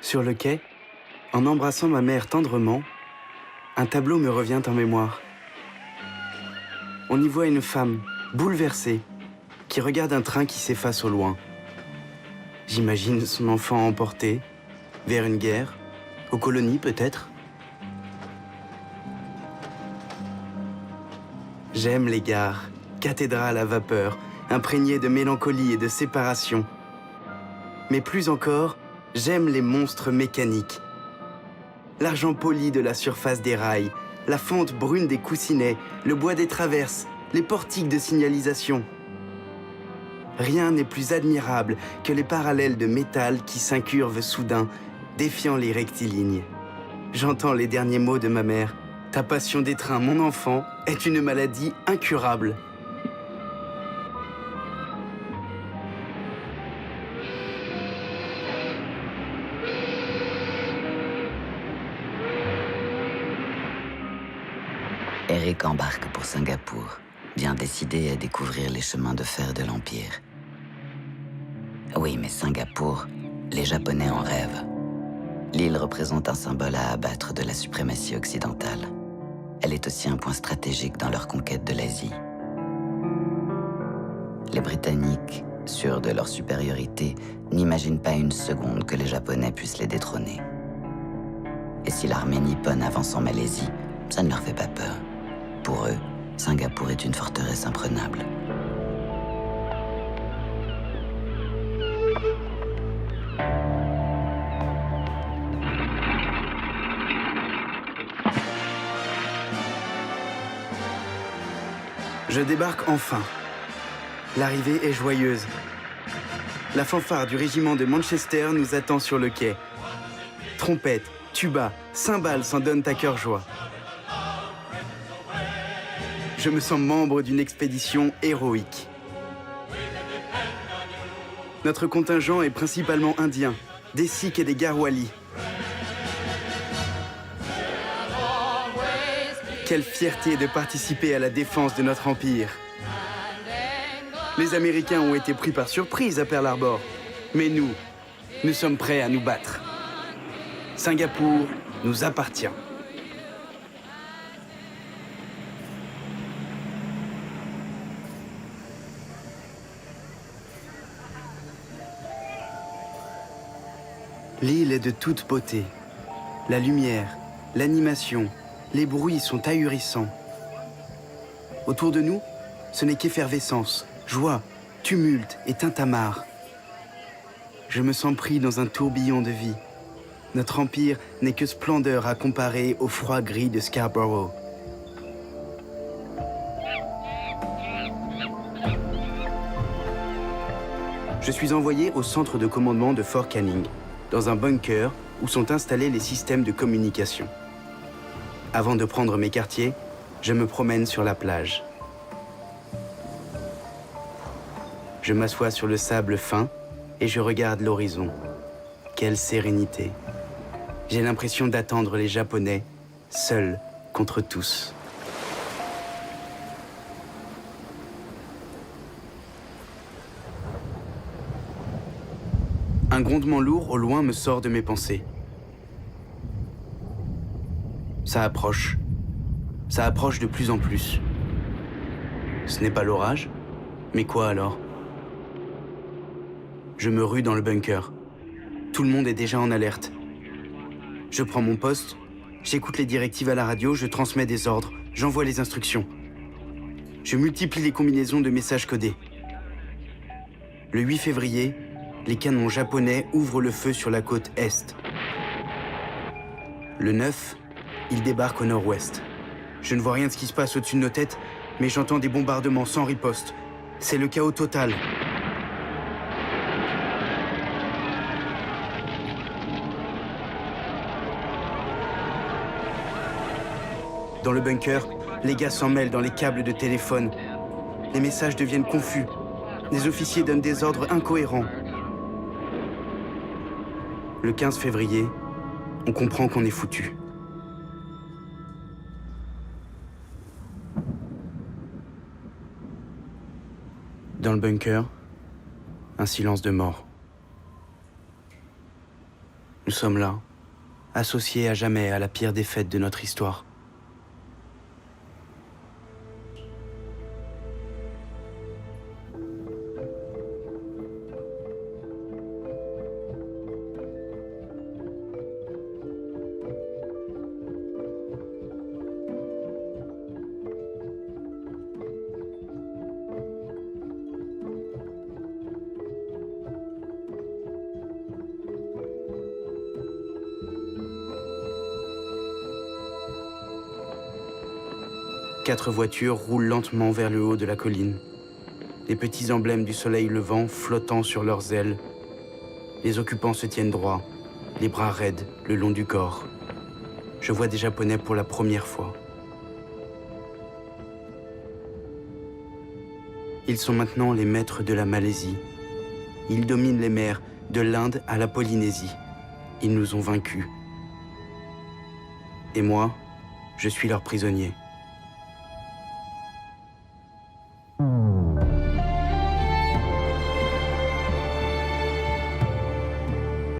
Sur le quai, en embrassant ma mère tendrement, un tableau me revient en mémoire. On y voit une femme, bouleversée, qui regarde un train qui s'efface au loin. J'imagine son enfant emporté, vers une guerre, aux colonies peut-être. J'aime les gares, cathédrales à vapeur, imprégnées de mélancolie et de séparation. Mais plus encore, j'aime les monstres mécaniques. L'argent poli de la surface des rails, la fente brune des coussinets, le bois des traverses, les portiques de signalisation. Rien n'est plus admirable que les parallèles de métal qui s'incurvent soudain, défiant les rectilignes. J'entends les derniers mots de ma mère. Ta passion des trains, mon enfant, est une maladie incurable. Eric embarque pour Singapour, bien décidé à découvrir les chemins de fer de l'Empire. Oui, mais Singapour, les Japonais en rêvent. L'île représente un symbole à abattre de la suprématie occidentale. Elle est aussi un point stratégique dans leur conquête de l'Asie. Les Britanniques, sûrs de leur supériorité, n'imaginent pas une seconde que les Japonais puissent les détrôner. Et si l'armée nippone avance en Malaisie, ça ne leur fait pas peur. Pour eux, Singapour est une forteresse imprenable. Je débarque enfin. L'arrivée est joyeuse. La fanfare du régiment de Manchester nous attend sur le quai. Trompettes, tuba, cymbales s'en donnent à cœur joie. Je me sens membre d'une expédition héroïque. Notre contingent est principalement indien, des Sikhs et des Garhwalis. Quelle fierté de participer à la défense de notre empire. Les Américains ont été pris par surprise à Pearl Harbor. Mais nous sommes prêts à nous battre. Singapour nous appartient. L'île est de toute beauté. La lumière, l'animation, les bruits sont ahurissants. Autour de nous, ce n'est qu'effervescence, joie, tumulte et tintamarre. Je me sens pris dans un tourbillon de vie. Notre empire n'est que splendeur à comparer au froid gris de Scarborough. Je suis envoyé au centre de commandement de Fort Canning, dans un bunker où sont installés les systèmes de communication. Avant de prendre mes quartiers, je me promène sur la plage. Je m'assois sur le sable fin et je regarde l'horizon. Quelle sérénité! J'ai l'impression d'attendre les Japonais, seuls contre tous. Un grondement lourd au loin me sort de mes pensées. Ça approche. Ça approche de plus en plus. Ce n'est pas l'orage, mais quoi alors? Je me rue dans le bunker. Tout le monde est déjà en alerte. Je prends mon poste, j'écoute les directives à la radio, je transmets des ordres, j'envoie les instructions. Je multiplie les combinaisons de messages codés. Le 8 février, les canons japonais ouvrent le feu sur la côte est. Le 9, ils débarquent au nord-ouest. Je ne vois rien de ce qui se passe au-dessus de nos têtes, mais j'entends des bombardements sans riposte. C'est le chaos total. Dans le bunker, les gars s'en mêlent dans les câbles de téléphone. Les messages deviennent confus. Les officiers donnent des ordres incohérents. Le 15 février, on comprend qu'on est foutu. Dans le bunker, un silence de mort. Nous sommes là, associés à jamais à la pire défaite de notre histoire. Quatre voitures roulent lentement vers le haut de la colline. Les petits emblèmes du soleil levant flottant sur leurs ailes. Les occupants se tiennent droit, les bras raides le long du corps. Je vois des Japonais pour la première fois. Ils sont maintenant les maîtres de la Malaisie. Ils dominent les mers de l'Inde à la Polynésie. Ils nous ont vaincus. Et moi, je suis leur prisonnier.